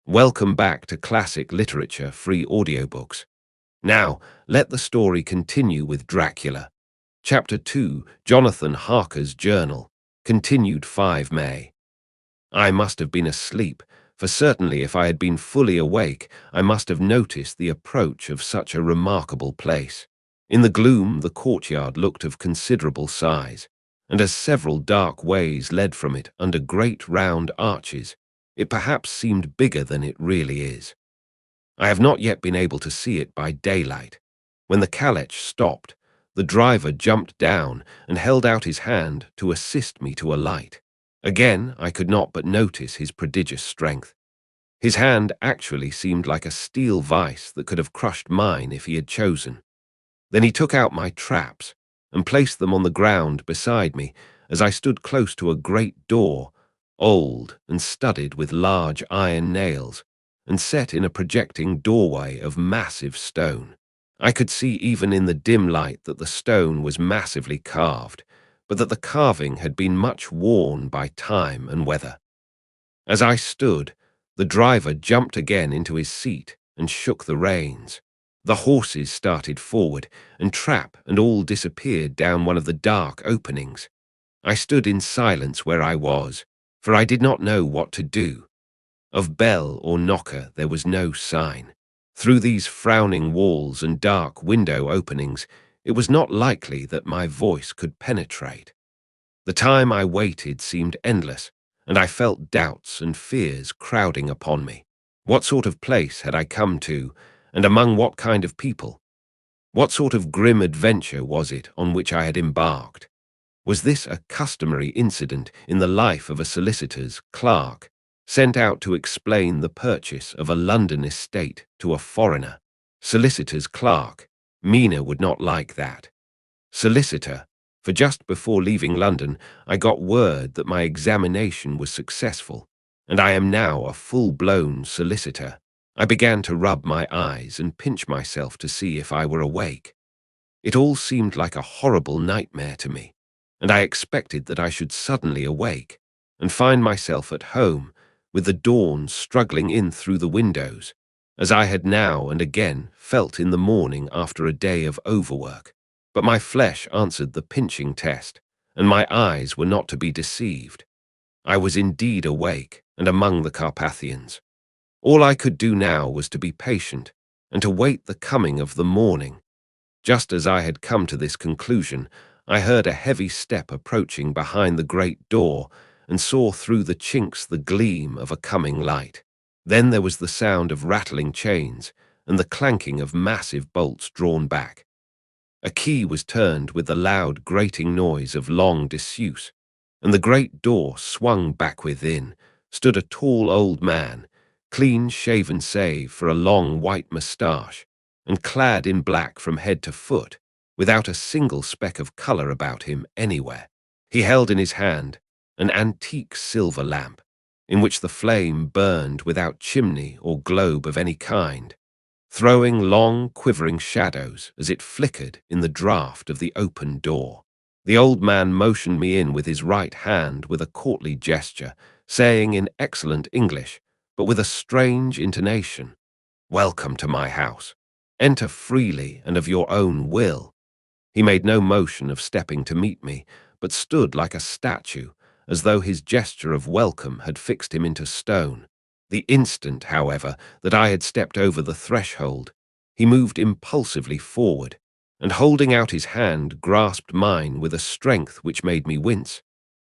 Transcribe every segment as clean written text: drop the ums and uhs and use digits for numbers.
Welcome back to Classic Literature Free Audiobooks. Now, let the story continue with Dracula. Chapter 2, Jonathan Harker's Journal, continued 5 May. I must have been asleep, for certainly if I had been fully awake, I must have noticed the approach of such a remarkable place. In the gloom, the courtyard looked of considerable size, and as several dark ways led from it under great round arches, it perhaps seemed bigger than it really is. I have not yet been able to see it by daylight. When the calèche stopped, the driver jumped down and held out his hand to assist me to alight. Again, I could not but notice his prodigious strength. His hand actually seemed like a steel vice that could have crushed mine if he had chosen. Then he took out my traps and placed them on the ground beside me as I stood close to a great door, old and studded with large iron nails, and set in a projecting doorway of massive stone. I could see even in the dim light that the stone was massively carved, but that the carving had been much worn by time and weather. As I stood, the driver jumped again into his seat and shook the reins. The horses started forward, and trap and all disappeared down one of the dark openings. I stood in silence where I was, for I did not know what to do. Of bell or knocker there was no sign. Through these frowning walls and dark window openings, it was not likely that my voice could penetrate. The time I waited seemed endless, and I felt doubts and fears crowding upon me. What sort of place had I come to, and among what kind of people? What sort of grim adventure was it on which I had embarked? Was this a customary incident in the life of a solicitor's clerk, sent out to explain the purchase of a London estate to a foreigner? Solicitor's clerk. Mina would not like that. Solicitor, for just before leaving London, I got word that my examination was successful, and I am now a full-blown solicitor. I began to rub my eyes and pinch myself to see if I were awake. It all seemed like a horrible nightmare to me, and I expected that I should suddenly awake and find myself at home, with the dawn struggling in through the windows, as I had now and again felt in the morning after a day of overwork. But my flesh answered the pinching test, and my eyes were not to be deceived. I was indeed awake and among the Carpathians. All I could do now was to be patient and to wait the coming of the morning. Just as I had come to this conclusion, I heard a heavy step approaching behind the great door and saw through the chinks the gleam of a coming light. Then there was the sound of rattling chains and the clanking of massive bolts drawn back. A key was turned with the loud grating noise of long disuse, and the great door swung back. Within stood a tall old man, clean-shaven save for a long white moustache, and clad in black from head to foot, without a single speck of colour about him anywhere. He held in his hand an antique silver lamp, in which the flame burned without chimney or globe of any kind, throwing long, quivering shadows as it flickered in the draught of the open door. The old man motioned me in with his right hand with a courtly gesture, saying in excellent English, but with a strange intonation, "Welcome to my house. Enter freely and of your own will." He made no motion of stepping to meet me, but stood like a statue, as though his gesture of welcome had fixed him into stone. The instant, however, that I had stepped over the threshold, he moved impulsively forward, and holding out his hand grasped mine with a strength which made me wince,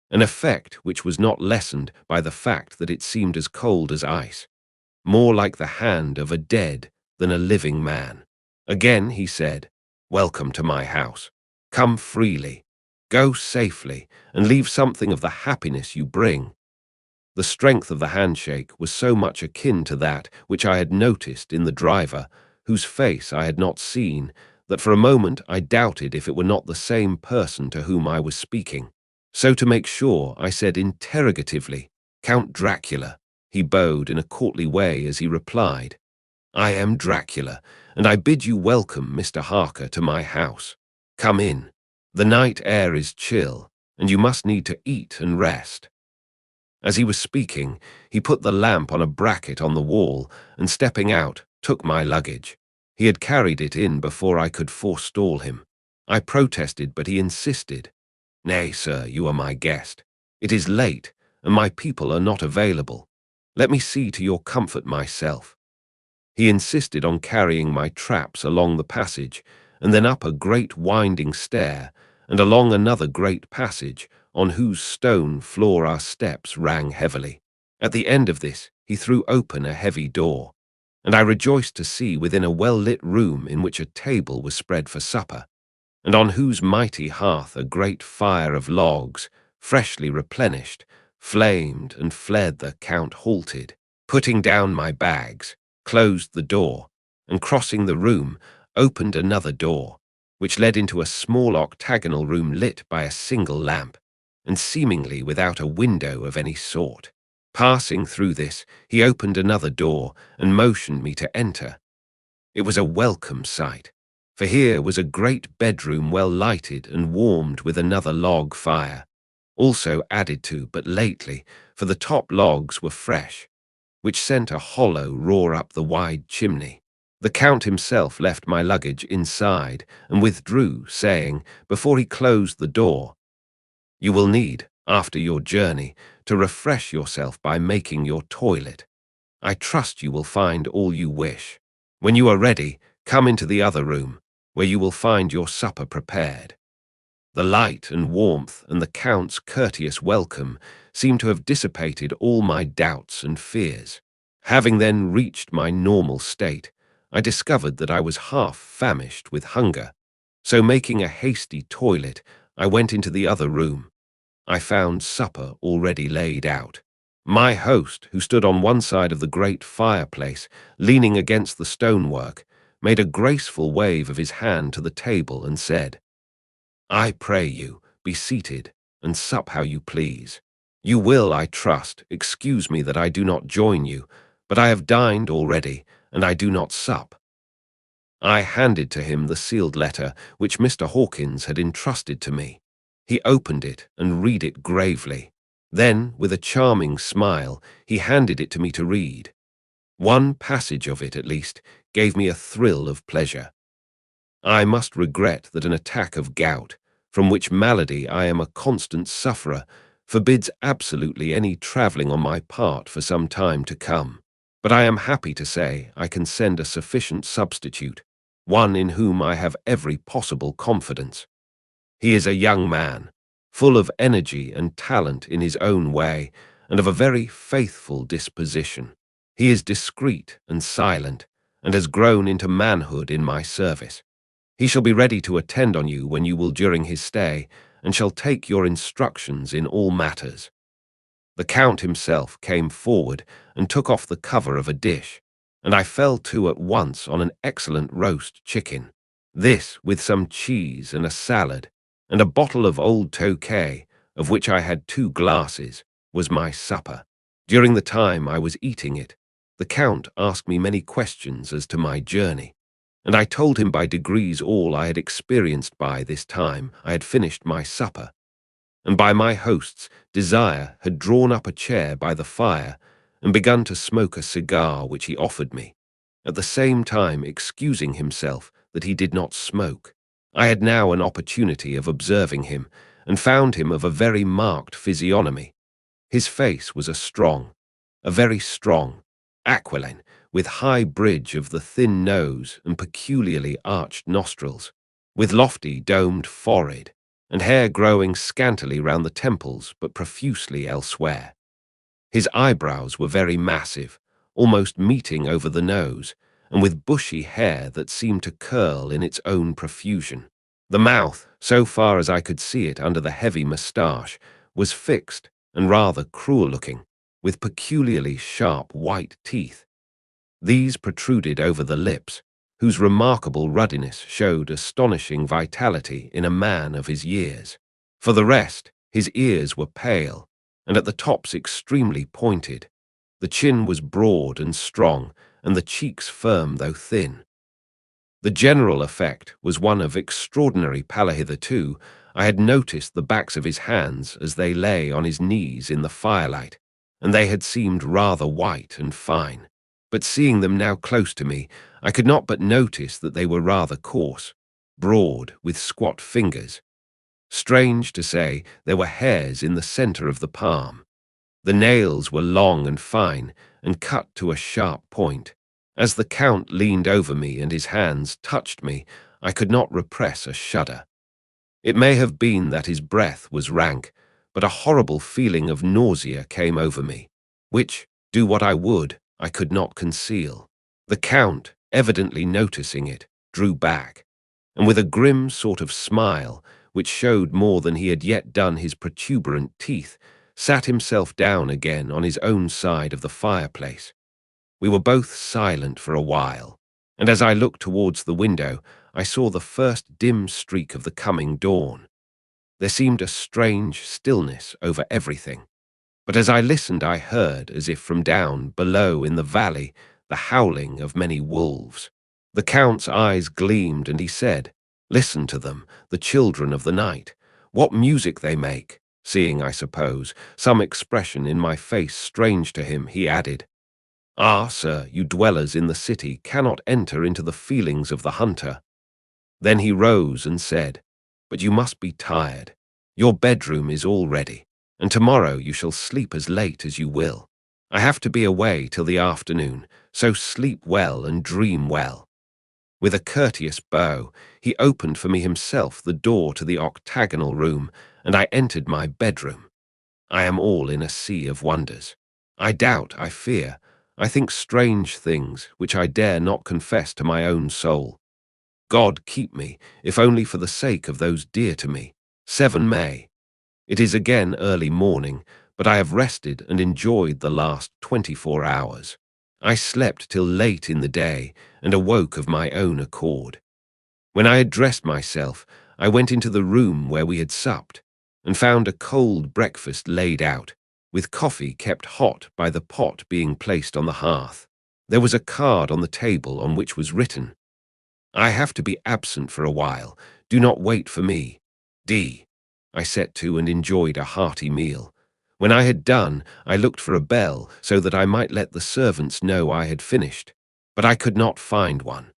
an effect which was not lessened by the fact that it seemed as cold as ice, more like the hand of a dead than a living man. Again he said, "Welcome to my house. Come freely, go safely, and leave something of the happiness you bring." The strength of the handshake was so much akin to that which I had noticed in the driver, whose face I had not seen, that for a moment I doubted if it were not the same person to whom I was speaking. So to make sure, I said interrogatively, "Count Dracula." He bowed in a courtly way as he replied, "I am Dracula, and I bid you welcome, Mr. Harker, to my house. Come in. The night air is chill, and you must need to eat and rest." As he was speaking, he put the lamp on a bracket on the wall and, stepping out, took my luggage. He had carried it in before I could forestall him. I protested, but he insisted. "Nay, sir, you are my guest. It is late, and my people are not available. Let me see to your comfort myself." He insisted on carrying my traps along the passage, and then up a great winding stair, and along another great passage, on whose stone floor our steps rang heavily. At the end of this, he threw open a heavy door, and I rejoiced to see within a well-lit room in which a table was spread for supper, and on whose mighty hearth a great fire of logs, freshly replenished, flamed and fled. The Count halted, putting down my bags, closed the door, and crossing the room, opened another door, which led into a small octagonal room lit by a single lamp, and seemingly without a window of any sort. Passing through this, he opened another door and motioned me to enter. It was a welcome sight, for here was a great bedroom well lighted and warmed with another log fire, also added to but lately, for the top logs were fresh, which sent a hollow roar up the wide chimney. The Count himself left my luggage inside and withdrew, saying, before he closed the door, "You will need, after your journey, to refresh yourself by making your toilet. I trust you will find all you wish. When you are ready, come into the other room, where you will find your supper prepared." The light and warmth and the Count's courteous welcome seemed to have dissipated all my doubts and fears. Having then reached my normal state, I discovered that I was half famished with hunger, so making a hasty toilet, I went into the other room. I found supper already laid out. My host, who stood on one side of the great fireplace, leaning against the stonework, made a graceful wave of his hand to the table and said, "I pray you, be seated, and sup how you please. You will, I trust, excuse me that I do not join you, but I have dined already, and I do not sup." I handed to him the sealed letter which Mr. Hawkins had entrusted to me. He opened it and read it gravely. Then, with a charming smile, he handed it to me to read. One passage of it, at least, gave me a thrill of pleasure. "I must regret that an attack of gout, from which malady I am a constant sufferer, forbids absolutely any travelling on my part for some time to come. But I am happy to say I can send a sufficient substitute, one in whom I have every possible confidence. He is a young man, full of energy and talent in his own way, and of a very faithful disposition. He is discreet and silent, and has grown into manhood in my service. He shall be ready to attend on you when you will during his stay, and shall take your instructions in all matters." The Count himself came forward and took off the cover of a dish, and I fell to at once on an excellent roast chicken. This, with some cheese and a salad, and a bottle of old Tokay, of which I had 2 glasses, was my supper. During the time I was eating it, the Count asked me many questions as to my journey, and I told him by degrees all I had experienced by this time I had finished my supper, and by my host's desire had drawn up a chair by the fire and begun to smoke a cigar which he offered me, at the same time excusing himself that he did not smoke. I had now an opportunity of observing him, and found him of a very marked physiognomy. His face was a very strong, aquiline, with high bridge of the thin nose and peculiarly arched nostrils, with lofty domed forehead, and hair growing scantily round the temples but profusely elsewhere. His eyebrows were very massive, almost meeting over the nose, and with bushy hair that seemed to curl in its own profusion. The mouth, so far as I could see it under the heavy moustache, was fixed and rather cruel-looking, with peculiarly sharp white teeth. These protruded over the lips, whose remarkable ruddiness showed astonishing vitality in a man of his years. For the rest, his ears were pale, and at the tops extremely pointed. The chin was broad and strong, and the cheeks firm though thin. The general effect was one of extraordinary pallor. Hitherto I had noticed the backs of his hands as they lay on his knees in the firelight, and they had seemed rather white and fine. But seeing them now close to me, I could not but notice that they were rather coarse, broad, with squat fingers. Strange to say, there were hairs in the centre of the palm. The nails were long and fine, and cut to a sharp point. As the Count leaned over me and his hands touched me, I could not repress a shudder. It may have been that his breath was rank, but a horrible feeling of nausea came over me, which, do what I would, I could not conceal. The Count, evidently noticing it, drew back, and with a grim sort of smile, which showed more than he had yet done his protuberant teeth, sat himself down again on his own side of the fireplace. We were both silent for a while, and as I looked towards the window, I saw the first dim streak of the coming dawn. There seemed a strange stillness over everything, but as I listened I heard, as if from down below in the valley, the howling of many wolves. The Count's eyes gleamed, and he said, "Listen to them, the children of the night. What music they make!" Seeing, I suppose, some expression in my face strange to him, he added, "Ah, sir, you dwellers in the city cannot enter into the feelings of the hunter." Then he rose and said, "But you must be tired. Your bedroom is all ready, and tomorrow you shall sleep as late as you will. I have to be away till the afternoon, so sleep well and dream well." With a courteous bow, he opened for me himself the door to the octagonal room, and I entered my bedroom. I am all in a sea of wonders. I doubt, I fear, I think strange things which I dare not confess to my own soul. God keep me, if only for the sake of those dear to me. 7 May. It is again early morning, but I have rested and enjoyed the last 24 hours. I slept till late in the day and awoke of my own accord. When I had dressed myself, I went into the room where we had supped, and found a cold breakfast laid out, with coffee kept hot by the pot being placed on the hearth. There was a card on the table on which was written, "I have to be absent for a while. Do not wait for me. D." I set to and enjoyed a hearty meal. When I had done, I looked for a bell so that I might let the servants know I had finished, but I could not find one.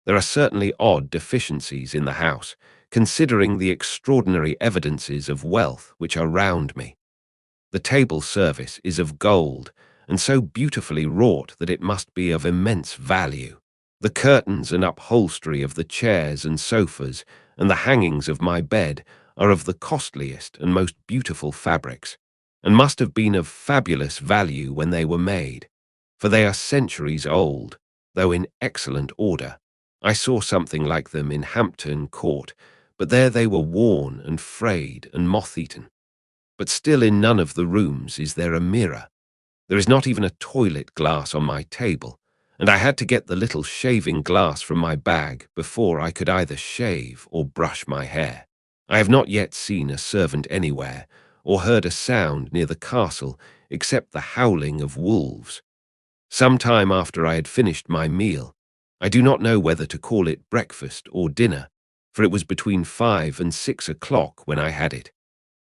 There are certainly odd deficiencies in the house, considering the extraordinary evidences of wealth which are round me. The table service is of gold, and so beautifully wrought that it must be of immense value. The curtains and upholstery of the chairs and sofas, and the hangings of my bed, are of the costliest and most beautiful fabrics, and must have been of fabulous value when they were made, for they are centuries old, though in excellent order. I saw something like them in Hampton Court, but there they were worn and frayed and moth-eaten. But still in none of the rooms is there a mirror. There is not even a toilet glass on my table, and I had to get the little shaving glass from my bag before I could either shave or brush my hair. I have not yet seen a servant anywhere, or heard a sound near the castle except the howling of wolves. Some time after I had finished my meal, I do not know whether to call it breakfast or dinner, for it was between 5 and 6 o'clock when I had it.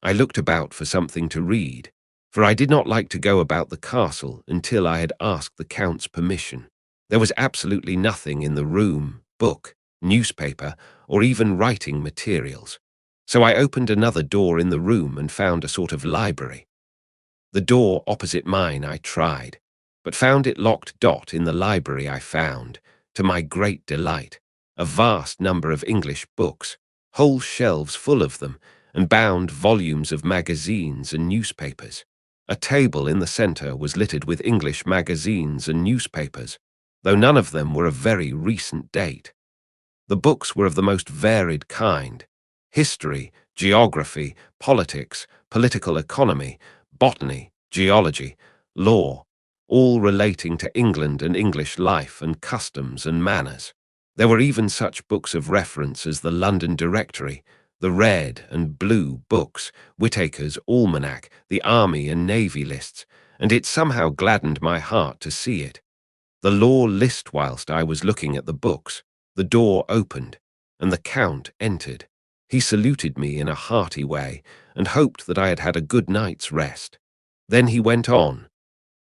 I looked about for something to read, for I did not like to go about the castle until I had asked the Count's permission. There was absolutely nothing in the room, book, newspaper, or even writing materials. So I opened another door in the room and found a sort of library. The door opposite mine I tried, but found it locked. In the library I found, to my great delight, a vast number of English books, whole shelves full of them, and bound volumes of magazines and newspapers. A table in the centre was littered with English magazines and newspapers, though none of them were of very recent date. The books were of the most varied kind: history, geography, politics, political economy, botany, geology, law, all relating to England and English life and customs and manners. There were even such books of reference as the London Directory, the Red and Blue books, Whitaker's Almanac, the Army and Navy lists, and it somehow gladdened my heart to see it. The law list. Whilst I was looking at the books, the door opened, and the Count entered. He saluted me in a hearty way, and hoped that I had had a good night's rest. Then he went on,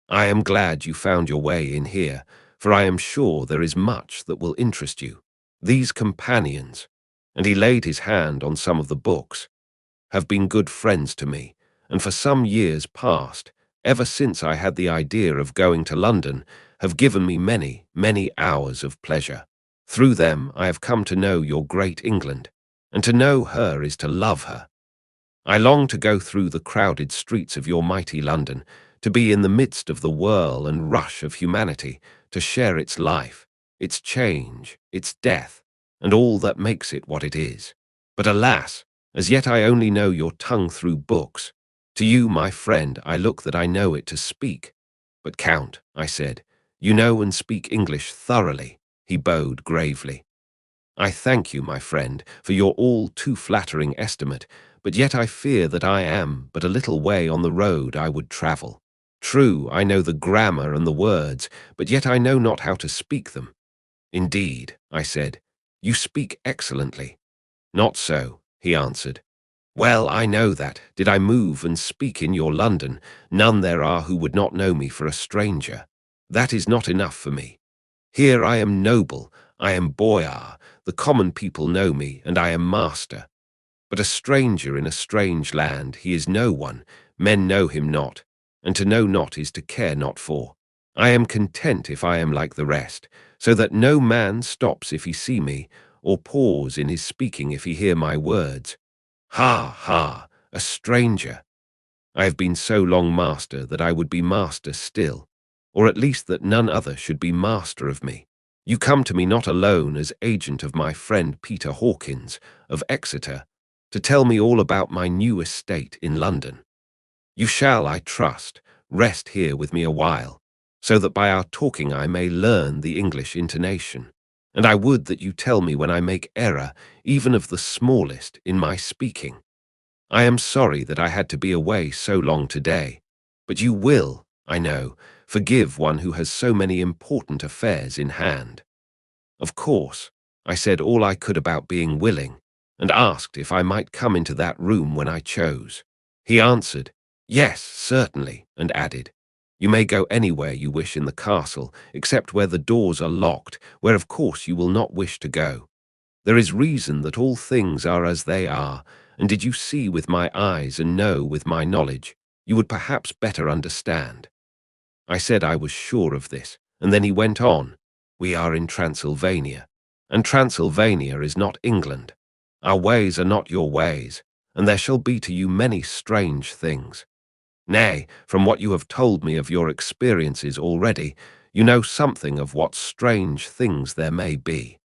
I am glad you found your way in here, for I am sure there is much that will interest you. These companions," and he laid his hand on some of the books, "have been good friends to me, and for some years past, ever since I had the idea of going to London, have given me many, many hours of pleasure. Through them I have come to know your great England, and to know her is to love her. I long to go through the crowded streets of your mighty London, to be in the midst of the whirl and rush of humanity, to share its life, its change, its death, and all that makes it what it is. But alas, as yet I only know your tongue through books. To you, my friend, I look that I know it to speak. But Count," I said, "you know and speak English thoroughly." He bowed gravely. "I thank you, my friend, for your all too flattering estimate, but yet I fear that I am but a little way on the road I would travel. True, I know the grammar and the words, but yet I know not how to speak them." "Indeed," I said, "you speak excellently." "Not so," he answered. "Well, I know that, did I move and speak in your London, none there are who would not know me for a stranger. That is not enough for me. Here I am noble, I am boyar, the common people know me, and I am master. But a stranger in a strange land, he is no one, men know him not, and to know not is to care not for. I am content if I am like the rest, so that no man stops if he see me, or pause in his speaking if he hear my words. Ha, ha, a stranger! I have been so long master that I would be master still, or at least that none other should be master of me. You come to me not alone as agent of my friend Peter Hawkins, of Exeter, to tell me all about my new estate in London. You shall, I trust, rest here with me a while, so that by our talking I may learn the English intonation. And I would that you tell me when I make error, even of the smallest, in my speaking. I am sorry that I had to be away so long today, but you will, I know, forgive one who has so many important affairs in hand." Of course, I said all I could about being willing, and asked if I might come into that room when I chose. He answered, "Yes, certainly," and added, "You may go anywhere you wish in the castle, except where the doors are locked, where of course you will not wish to go. There is reason that all things are as they are, and did you see with my eyes and know with my knowledge, you would perhaps better understand." I said I was sure of this, and then he went on, "We are in Transylvania, and Transylvania is not England. Our ways are not your ways, and there shall be to you many strange things. Nay, from what you have told me of your experiences already, you know something of what strange things there may be."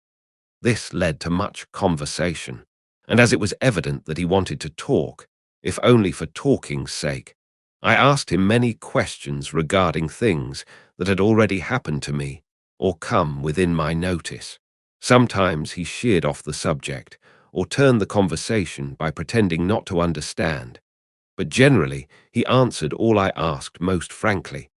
This led to much conversation, and as it was evident that he wanted to talk, if only for talking's sake, I asked him many questions regarding things that had already happened to me or come within my notice. Sometimes he sheered off the subject or turned the conversation by pretending not to understand, but generally he answered all I asked most frankly.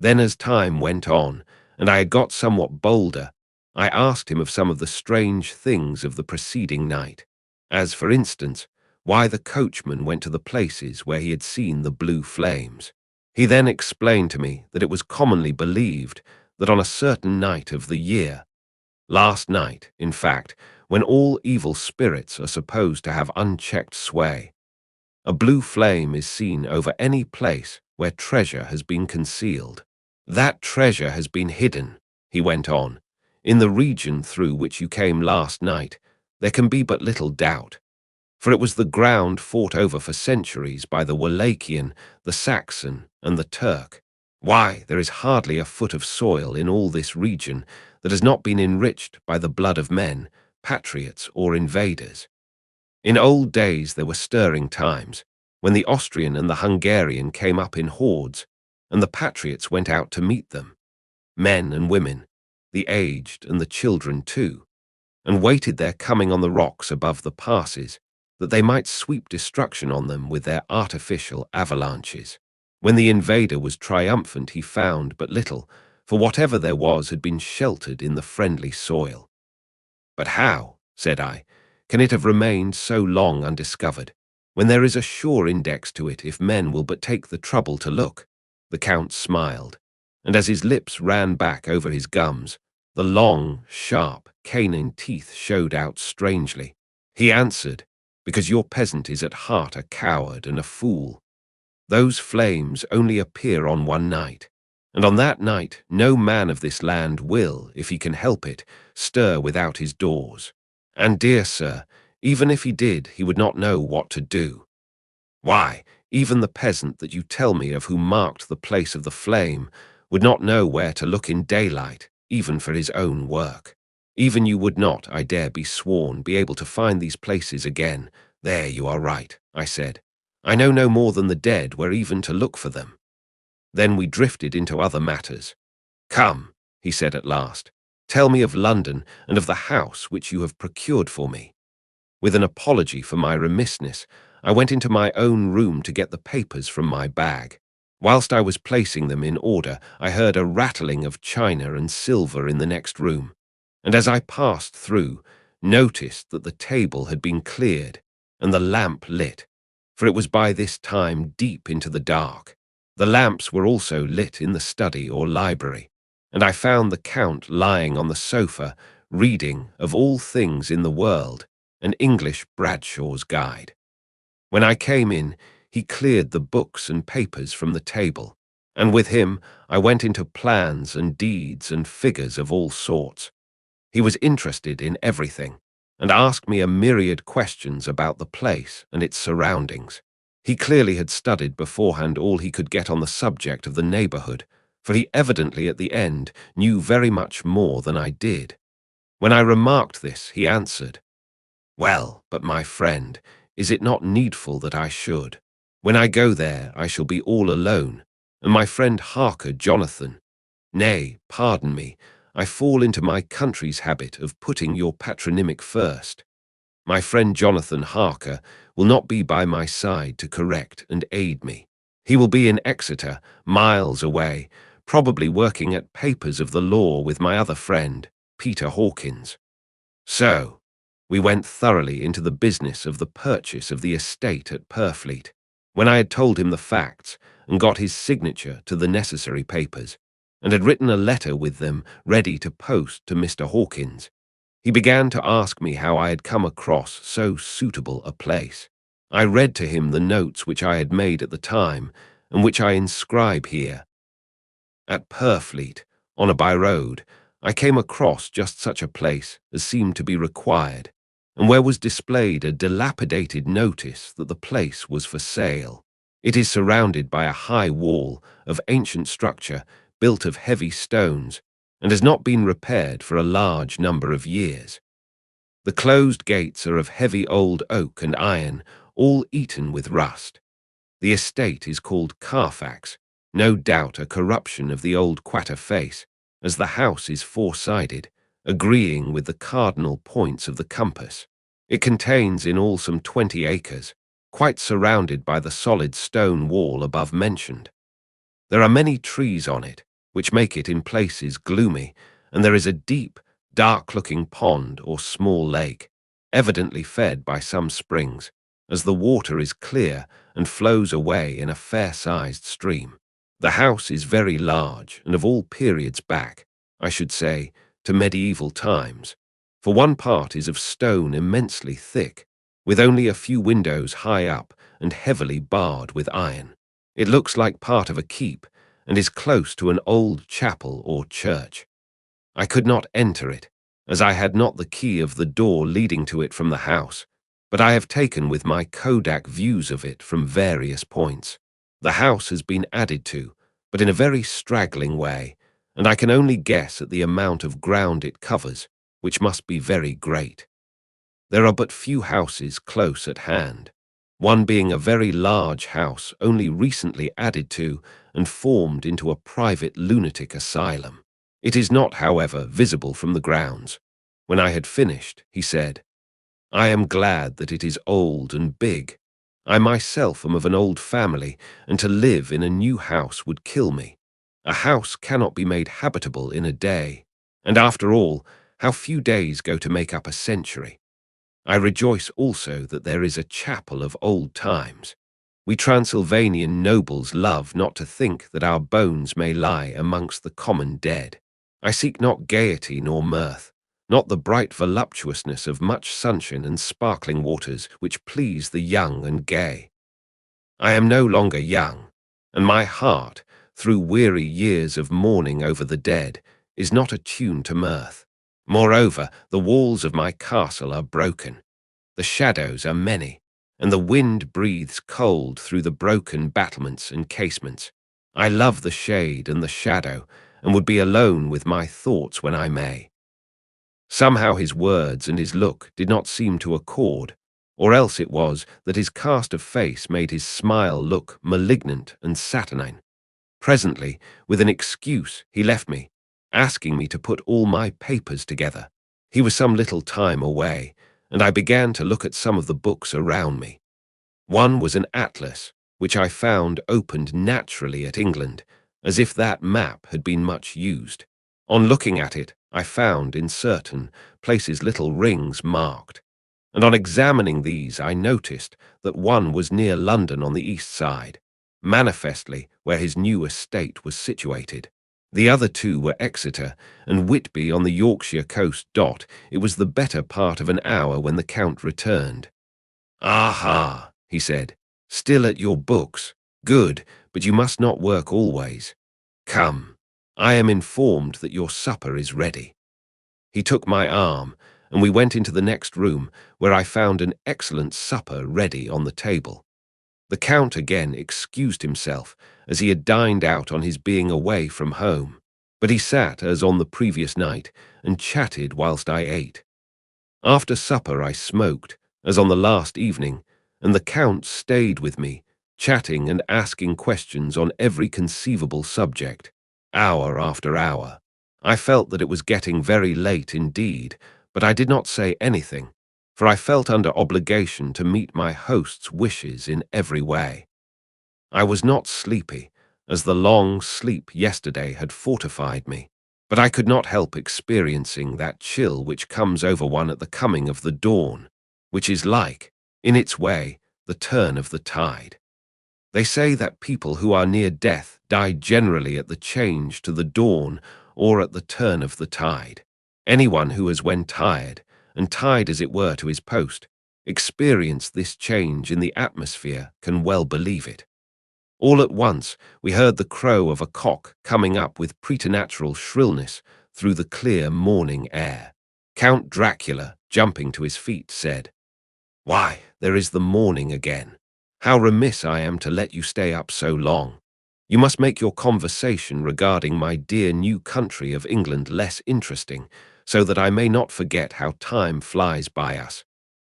Then as time went on, and I had got somewhat bolder, I asked him of some of the strange things of the preceding night, as, for instance, why the coachman went to the places where he had seen the blue flames. He then explained to me that it was commonly believed that on a certain night of the year, last night, in fact, when all evil spirits are supposed to have unchecked sway, a blue flame is seen over any place where treasure has been concealed. That treasure has been hidden, he went on, in the region through which you came last night. There can be but little doubt, for it was the ground fought over for centuries by the Wallachian, the Saxon, and the Turk. Why, there is hardly a foot of soil in all this region that has not been enriched by the blood of men, patriots or invaders. In old days there were stirring times, when the Austrian and the Hungarian came up in hordes, and the patriots went out to meet them, men and women, the aged and the children too, and waited their coming on the rocks above the passes, that they might sweep destruction on them with their artificial avalanches. When the invader was triumphant he found but little, for whatever there was had been sheltered in the friendly soil. "But how," said I, "can it have remained so long undiscovered, when there is a sure index to it if men will but take the trouble to look? The Count smiled, and as his lips ran back over his gums, the long, sharp, canine teeth showed out strangely. He answered, "Because your peasant is at heart a coward and a fool. Those flames only appear on one night, and on that night no man of this land will, if he can help it, stir without his doors. And, dear sir, even if he did, he would not know what to do. Why, even the peasant that you tell me of who marked the place of the flame would not know where to look in daylight, even for his own work. Even you would not, I dare be sworn, be able to find these places again." "There you are right," I said. "I know no more than the dead where even to look for them." Then we drifted into other matters. "Come," he said at last, "tell me of London and of the house which you have procured for me." With an apology for my remissness, I went into my own room to get the papers from my bag. Whilst I was placing them in order, I heard a rattling of china and silver in the next room, and as I passed through, noticed that the table had been cleared and the lamp lit, for it was by this time deep into the dark. The lamps were also lit in the study or library, and I found the Count lying on the sofa, reading, of all things in the world, an English Bradshaw's Guide. When I came in, he cleared the books and papers from the table, and with him I went into plans and deeds and figures of all sorts. He was interested in everything, and asked me a myriad questions about the place and its surroundings. He clearly had studied beforehand all he could get on the subject of the neighbourhood, for he evidently at the end knew very much more than I did. When I remarked this, he answered, "Well, but my friend, is it not needful that I should? When I go there, I shall be all alone, and my friend Harker, Jonathan. Nay, pardon me, I fall into my country's habit of putting your patronymic first. My friend Jonathan Harker will not be by my side to correct and aid me. He will be in Exeter, miles away, probably working at papers of the law with my other friend, Peter Hawkins." So, we went thoroughly into the business of the purchase of the estate at Purfleet. When I had told him the facts and got his signature to the necessary papers, and had written a letter with them ready to post to Mr. Hawkins, he began to ask me how I had come across so suitable a place. I read to him the notes which I had made at the time, and which I inscribe here. At Purfleet, on a by-road, I came across just such a place as seemed to be required, and where was displayed a dilapidated notice that the place was for sale. It is surrounded by a high wall of ancient structure built of heavy stones, and has not been repaired for a large number of years. The closed gates are of heavy old oak and iron, all eaten with rust. The estate is called Carfax, no doubt a corruption of the old Quatter face, as the house is four-sided, agreeing with the cardinal points of the compass. It contains in all some 20 acres, quite surrounded by the solid stone wall above mentioned. There are many trees on it, which make it in places gloomy, and there is a deep, dark-looking pond or small lake, evidently fed by some springs, as the water is clear and flows away in a fair-sized stream. The house is very large and of all periods back, I should say, to medieval times, for one part is of stone immensely thick, with only a few windows high up and heavily barred with iron. It looks like part of a keep, and is close to an old chapel or church. I could not enter it, as I had not the key of the door leading to it from the house, but I have taken with my Kodak views of it from various points. The house has been added to, but in a very straggling way, and I can only guess at the amount of ground it covers, which must be very great. There are but few houses close at hand, one being a very large house only recently added to and formed into a private lunatic asylum. It is not, however, visible from the grounds. When I had finished, he said, "I am glad that it is old and big. I myself am of an old family, and to live in a new house would kill me. A house cannot be made habitable in a day, and after all, how few days go to make up a century. I rejoice also that there is a chapel of old times. We Transylvanian nobles love not to think that our bones may lie amongst the common dead. I seek not gaiety nor mirth, not the bright voluptuousness of much sunshine and sparkling waters which please the young and gay. I am no longer young, and my heart, through weary years of mourning over the dead, is not attuned to mirth. Moreover, the walls of my castle are broken, the shadows are many, and the wind breathes cold through the broken battlements and casements. I love the shade and the shadow, and would be alone with my thoughts when I may. Somehow his words and his look did not seem to accord, or else it was that his cast of face made his smile look malignant and saturnine. Presently, with an excuse, he left me, asking me to put all my papers together. He was some little time away, and I began to look at some of the books around me. One was an atlas, which I found opened naturally at England, as if that map had been much used. On looking at it, I found in certain places little rings marked, and on examining these I noticed that one was near London on the east side, manifestly where his new estate was situated. The other two were Exeter and Whitby on the Yorkshire coast. It was the better part of an hour when the Count returned. "Aha," he said, "still at your books. Good, but you must not work always. Come, I am informed that your supper is ready." He took my arm, and we went into the next room, where I found an excellent supper ready on the table. The Count again excused himself, as he had dined out on his being away from home, but he sat as on the previous night, and chatted whilst I ate. After supper I smoked, as on the last evening, and the Count stayed with me, chatting and asking questions on every conceivable subject, hour after hour. I felt that it was getting very late indeed, but I did not say anything, for I felt under obligation to meet my host's wishes in every way. I was not sleepy, as the long sleep yesterday had fortified me, but I could not help experiencing that chill which comes over one at the coming of the dawn, which is like, in its way, the turn of the tide. They say that people who are near death die generally at the change to the dawn or at the turn of the tide. Anyone who has, when tired, and tied as it were to his post, experienced this change in the atmosphere can well believe it. All at once we heard the crow of a cock coming up with preternatural shrillness through the clear morning air. Count Dracula, jumping to his feet, said, "Why, there is the morning again. How remiss I am to let you stay up so long. You must make your conversation regarding my dear new country of England less interesting, so that I may not forget how time flies by us."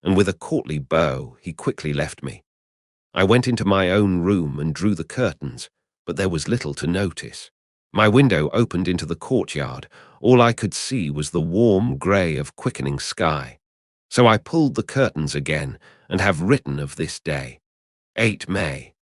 And with a courtly bow, he quickly left me. I went into my own room and drew the curtains, but there was little to notice. My window opened into the courtyard. All I could see was the warm grey of quickening sky. So I pulled the curtains again, and have written of this day, 8 May.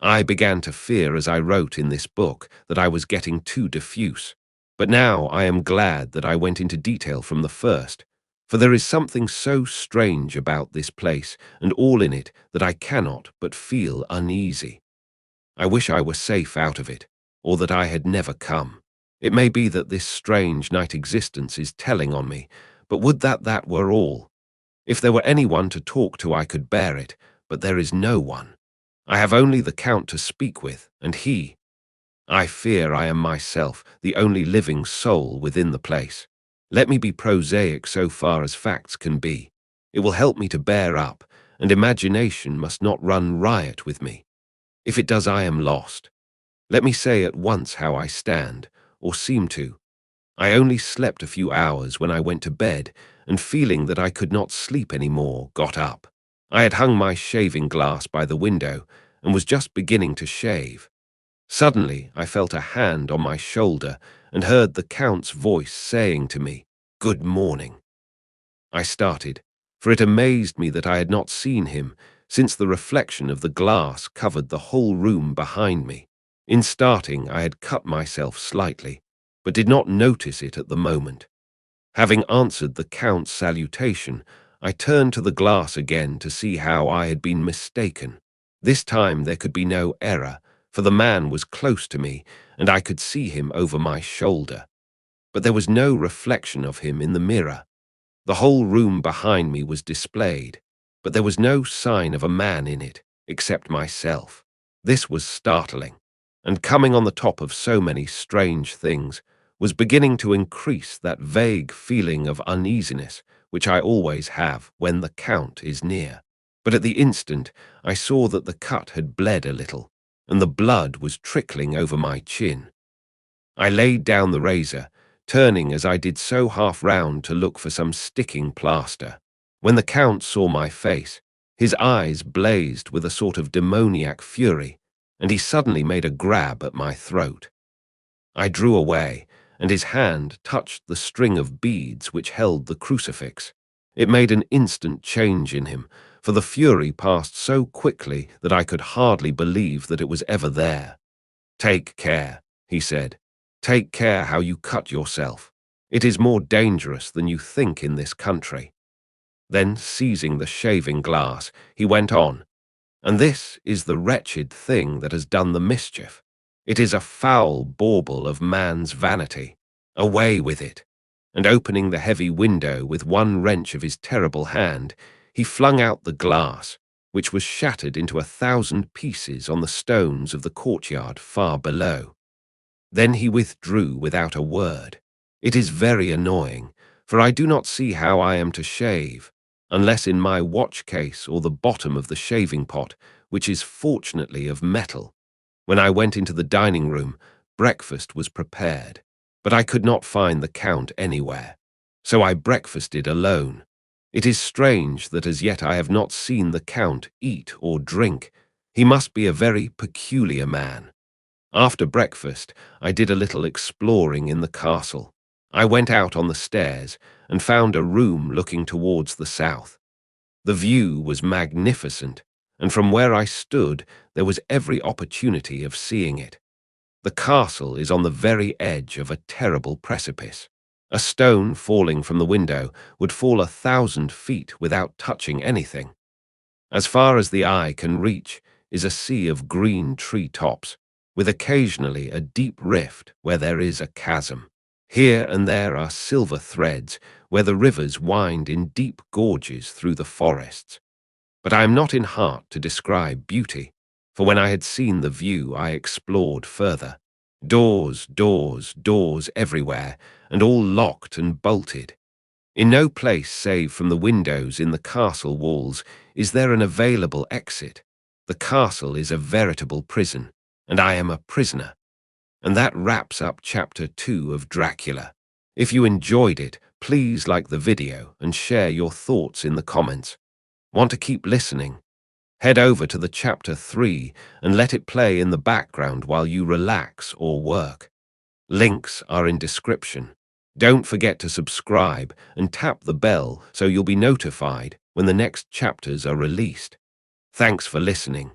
I began to fear as I wrote in this book that I was getting too diffuse, but now I am glad that I went into detail from the first, for there is something so strange about this place and all in it that I cannot but feel uneasy. I wish I were safe out of it, or that I had never come. It may be that this strange night existence is telling on me, but would that that were all. If there were anyone to talk to I could bear it, but there is no one. I have only the Count to speak with, and I fear I am myself the only living soul within the place. Let me be prosaic so far as facts can be. It will help me to bear up, and imagination must not run riot with me. If it does, I am lost. Let me say at once how I stand, or seem to. I only slept a few hours when I went to bed, and feeling that I could not sleep any more, got up. I had hung my shaving glass by the window, and was just beginning to shave. Suddenly I felt a hand on my shoulder, and heard the Count's voice saying to me, "Good morning." I started, for it amazed me that I had not seen him, since the reflection of the glass covered the whole room behind me. In starting I had cut myself slightly, but did not notice it at the moment. Having answered the Count's salutation, I turned to the glass again to see how I had been mistaken. This time there could be no error, for the man was close to me, and I could see him over my shoulder. But there was no reflection of him in the mirror. The whole room behind me was displayed, but there was no sign of a man in it, except myself. This was startling, and coming on the top of so many strange things, was beginning to increase that vague feeling of uneasiness which I always have when the Count is near. But at the instant I saw that the cut had bled a little, and the blood was trickling over my chin. I laid down the razor, turning as I did so half round to look for some sticking plaster. When the Count saw my face, his eyes blazed with a sort of demoniac fury, and he suddenly made a grab at my throat. I drew away, and his hand touched the string of beads which held the crucifix. It made an instant change in him, for the fury passed so quickly that I could hardly believe that it was ever there. "Take care," he said. "Take care how you cut yourself. It is more dangerous than you think in this country." Then, seizing the shaving glass, he went on, "And this is the wretched thing that has done the mischief. It is a foul bauble of man's vanity. Away with it." And opening the heavy window with one wrench of his terrible hand, he flung out the glass, which was shattered into 1,000 pieces on the stones of the courtyard far below. Then he withdrew without a word. It is very annoying, for I do not see how I am to shave, unless in my watch case or the bottom of the shaving pot, which is fortunately of metal. When I went into the dining room, breakfast was prepared, but I could not find the Count anywhere, so I breakfasted alone. It is strange that as yet I have not seen the Count eat or drink. He must be a very peculiar man. After breakfast, I did a little exploring in the castle. I went out on the stairs and found a room looking towards the south. The view was magnificent, and from where I stood there was every opportunity of seeing it. The castle is on the very edge of a terrible precipice. A stone falling from the window would fall 1,000 feet without touching anything. As far as the eye can reach is a sea of green tree tops, with occasionally a deep rift where there is a chasm. Here and there are silver threads where the rivers wind in deep gorges through the forests. But I am not in heart to describe beauty, for when I had seen the view I explored further. Doors, doors, doors everywhere, and all locked and bolted. In no place save from the windows in the castle walls is there an available exit. The castle is a veritable prison, and I am a prisoner. And that wraps up Chapter 2 of Dracula. If you enjoyed it, please like the video and share your thoughts in the comments. Want to keep listening? Head over to the Chapter 3 and let it play in the background while you relax or work. Links are in description. Don't forget to subscribe and tap the bell so you'll be notified when the next chapters are released. Thanks for listening.